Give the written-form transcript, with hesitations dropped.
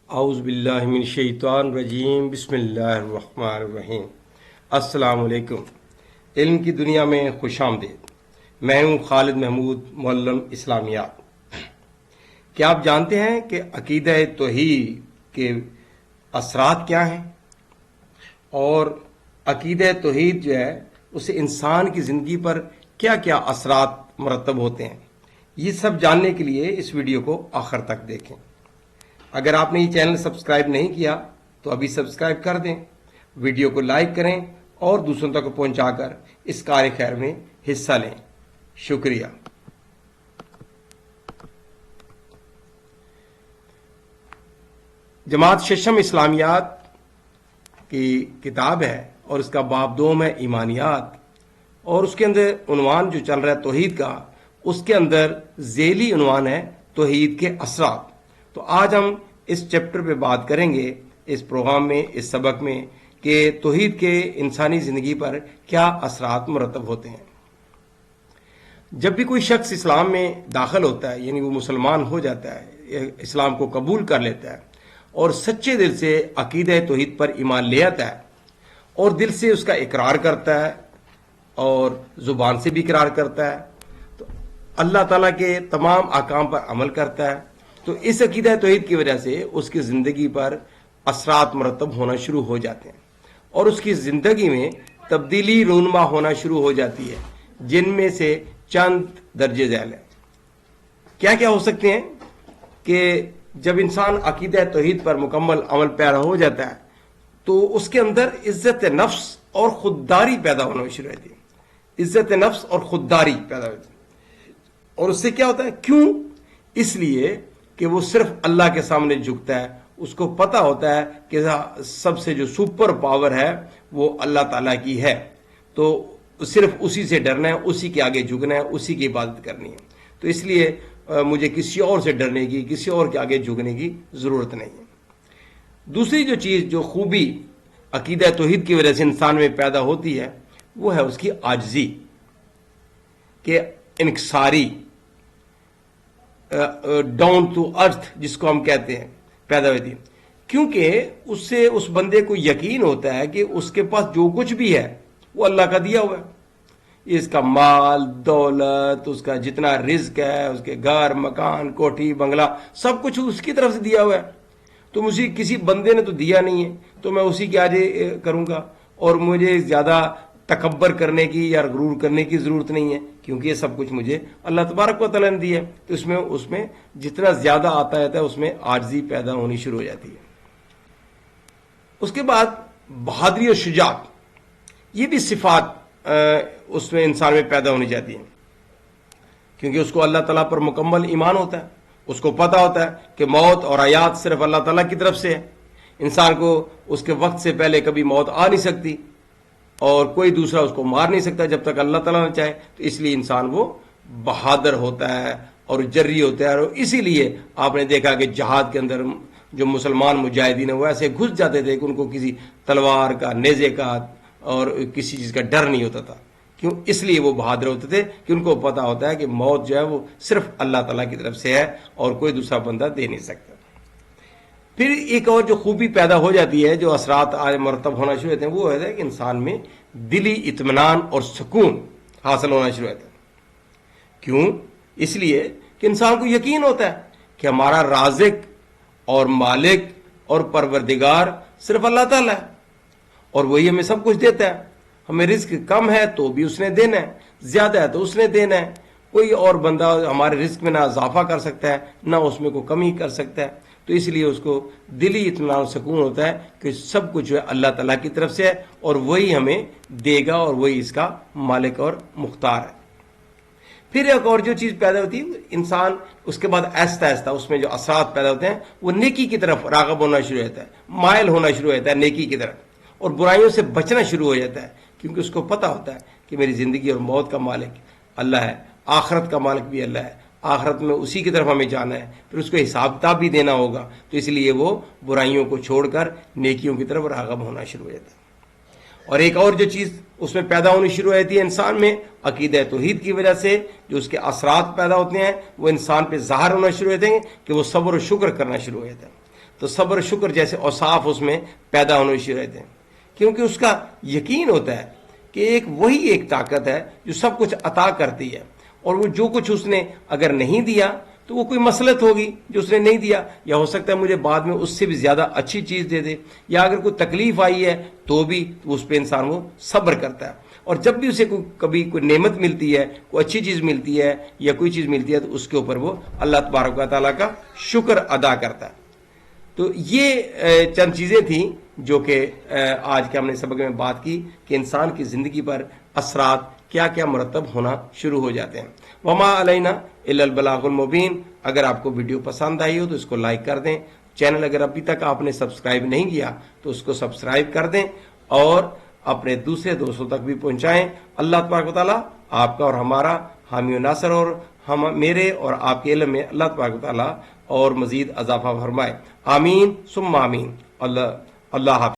اعوذ باللہ من الشیطان الرجیم بسم اللہ الرحمن الرحیم۔ السلام علیکم۔ علم کی دنیا میں خوش آمدید۔ میں ہوں خالد محمود، معلم اسلامیات۔ کیا آپ جانتے ہیں کہ عقیدہ توحید کے اثرات کیا ہیں اور عقیدہ توحید جو ہے اسے انسان کی زندگی پر کیا کیا اثرات مرتب ہوتے ہیں؟ یہ سب جاننے کے لیے اس ویڈیو کو آخر تک دیکھیں۔ اگر آپ نے یہ چینل سبسکرائب نہیں کیا تو ابھی سبسکرائب کر دیں، ویڈیو کو لائک کریں اور دوسروں تک پہنچا کر اس کار خیر میں حصہ لیں۔ شکریہ۔ جماعت ششم اسلامیات کی کتاب ہے اور اس کا باب 2 ہے ایمانیات، اور اس کے اندر عنوان جو چل رہا ہے توحید کا، اس کے اندر ذیلی عنوان ہے توحید کے اثرات۔ تو آج ہم اس چیپٹر پہ بات کریں گے اس پروگرام میں، اس سبق میں، کہ توحید کے انسانی زندگی پر کیا اثرات مرتب ہوتے ہیں۔ جب بھی کوئی شخص اسلام میں داخل ہوتا ہے، یعنی وہ مسلمان ہو جاتا ہے، اسلام کو قبول کر لیتا ہے اور سچے دل سے عقیدہ توحید پر ایمان لے آتا ہے اور دل سے اس کا اقرار کرتا ہے اور زبان سے بھی اقرار کرتا ہے، تو اللہ تعالیٰ کے تمام احکام پر عمل کرتا ہے، تو اس عقیدہ توحید کی وجہ سے اس کی زندگی پر اثرات مرتب ہونا شروع ہو جاتے ہیں اور اس کی زندگی میں تبدیلی رونما ہونا شروع ہو جاتی ہے، جن میں سے چند درج ذیل ہیں۔ کیا کیا ہو سکتے ہیں کہ جب انسان عقیدہ توحید پر مکمل عمل پیرا ہو جاتا ہے تو اس کے اندر عزت نفس اور خودداری پیدا ہونا شروع ہوتی ہے۔ عزت نفس اور خودداری پیدا ہوتی ہے، اور اس سے کیا ہوتا ہے؟ کیوں؟ اس لیے کہ وہ صرف اللہ کے سامنے جھکتا ہے، اس کو پتا ہوتا ہے کہ سب سے جو سپر پاور ہے وہ اللہ تعالیٰ کی ہے، تو صرف اسی سے ڈرنا ہے، اسی کے آگے جھکنا ہے، اسی کی عبادت کرنی ہے، تو اس لیے مجھے کسی اور سے ڈرنے کی، کسی اور کے آگے جھکنے کی ضرورت نہیں ہے۔ دوسری جو چیز، جو خوبی عقیدہ توحید کی وجہ سے انسان میں پیدا ہوتی ہے، وہ ہے اس کی عاجزی، کہ انکساری، ڈاؤن ٹو ارتھ جس کو ہم کہتے ہیں، پیدا ہوتی ہے، کیونکہ اس سے اس بندے کو یقین ہوتا ہے کہ اس کے پاس جو کچھ بھی ہے وہ اللہ کا دیا ہوا ہے۔ اس کا مال دولت، اس کا جتنا رزق ہے، اس کے گھر مکان کوٹھی بنگلہ، سب کچھ اس کی طرف سے دیا ہوا ہے، تو مجھے کسی بندے نے تو دیا نہیں ہے، تو میں اسی کے آگے کروں گا، اور مجھے زیادہ تکبر کرنے کی یا غرور کرنے کی ضرورت نہیں ہے، کیونکہ یہ سب کچھ مجھے اللہ تبارک و تعالیٰ نے دیا ہے۔ تو اس میں جتنا زیادہ آتا ہے اس میں عاجزی پیدا ہونی شروع ہو جاتی ہے۔ اس کے بعد بہادری اور شجاعت، یہ بھی صفات اس میں انسان میں پیدا ہونی چاہتی ہیں، کیونکہ اس کو اللہ تعالیٰ پر مکمل ایمان ہوتا ہے، اس کو پتا ہوتا ہے کہ موت اور حیات صرف اللہ تعالیٰ کی طرف سے ہے، انسان کو اس کے وقت سے پہلے کبھی موت آ نہیں سکتی اور کوئی دوسرا اس کو مار نہیں سکتا جب تک اللہ تعالیٰ نہ چاہے، تو اس لیے انسان وہ بہادر ہوتا ہے اور جری ہوتا ہے، اور اسی لیے آپ نے دیکھا کہ جہاد کے اندر جو مسلمان مجاہدین ہیں وہ ایسے گھس جاتے تھے کہ ان کو کسی تلوار کا، نیزے کا اور کسی چیز کا ڈر نہیں ہوتا تھا۔ کیوں؟ اس لیے وہ بہادر ہوتے تھے کہ ان کو پتا ہوتا ہے کہ موت جو ہے وہ صرف اللہ تعالیٰ کی طرف سے ہے اور کوئی دوسرا بندہ دے نہیں سکتا۔ پھر ایک اور جو خوبی پیدا ہو جاتی ہے، جو اثرات مرتب ہونا شروع ہوتے ہیں، وہ ہے کہ انسان میں دلی اطمینان اور سکون حاصل ہونا شروع ہوتا ہے۔ کیوں؟ اس لیے کہ انسان کو یقین ہوتا ہے کہ ہمارا رازق اور مالک اور پروردگار صرف اللہ تعالیٰ ہے، اور وہی ہمیں سب کچھ دیتا ہے۔ ہمیں رزق کم ہے تو بھی اس نے دینا ہے، زیادہ ہے تو اس نے دینا ہے، کوئی اور بندہ ہمارے رزق میں نہ اضافہ کر سکتا ہے نہ اس میں کوئی کمی کر سکتا ہے، تو اس لیے اس کو دلی اطمینان اور سکون ہوتا ہے کہ سب کچھ جو ہے اللہ تعالیٰ کی طرف سے ہے اور وہی ہمیں دے گا اور وہی اس کا مالک اور مختار ہے۔ پھر ایک اور جو چیز پیدا ہوتی ہے، انسان اس کے بعد آہستہ آہستہ اس میں جو اثرات پیدا ہوتے ہیں وہ نیکی کی طرف راغب ہونا شروع ہوتا ہے، مائل ہونا شروع ہوتا ہے نیکی کی طرف، اور برائیوں سے بچنا شروع ہو جاتا ہے، کیونکہ اس کو پتا ہوتا ہے کہ میری زندگی اور موت کا مالک اللہ ہے، آخرت کا مالک بھی اللہ ہے، آخرت میں اسی کی طرف ہمیں جانا ہے، پھر اس کو حساب کتاب بھی دینا ہوگا، تو اس لیے وہ برائیوں کو چھوڑ کر نیکیوں کی طرف راغب ہونا شروع ہو جاتا ہے۔ اور ایک اور جو چیز اس میں پیدا ہونی شروع ہوتی ہے انسان میں، عقیدہ توحید کی وجہ سے جو اس کے اثرات پیدا ہوتے ہیں وہ انسان پہ ظاہر ہونا شروع ہوتے ہیں کہ وہ صبر و شکر کرنا شروع ہو جاتا ہے۔ تو صبر شکر جیسے اوصاف اس میں پیدا ہونے شروع ہوتے ہیں، کیونکہ اس کا یقین ہوتا ہے کہ وہی ایک طاقت ہے جو سب کچھ عطا کرتی ہے، اور وہ جو کچھ اس نے اگر نہیں دیا تو وہ کوئی مصلحت ہوگی جو اس نے نہیں دیا، یا ہو سکتا ہے مجھے بعد میں اس سے بھی زیادہ اچھی چیز دے دے، یا اگر کوئی تکلیف آئی ہے تو بھی اس پہ انسان وہ صبر کرتا ہے، اور جب بھی اسے کبھی کوئی نعمت ملتی ہے، کوئی اچھی چیز ملتی ہے یا کوئی چیز ملتی ہے، تو اس کے اوپر وہ اللہ تبارک و تعالیٰ کا شکر ادا کرتا ہے۔ تو یہ چند چیزیں تھیں جو کہ آج کے ہم نے سبق میں بات کی کہ انسان کی زندگی پر اثرات کیا کیا مرتب ہونا شروع ہو جاتے ہیں۔ وما علینا الا البلاغ المبین۔ اگر آپ کو ویڈیو پسند آئی ہو تو اس کو لائک کر دیں، چینل اگر ابھی تک آپ نے سبسکرائب نہیں کیا تو اس کو سبسکرائب کر دیں، اور اپنے دوسرے دوستوں تک بھی پہنچائیں۔ اللہ تبارک و تعالیٰ آپ کا اور ہمارا حامی و ناصر، اور میرے اور آپ کے علم میں اللہ تبارک و تعالیٰ اور مزید اضافہ فرمائے۔ آمین ثم آمین۔ اللہ حافظ۔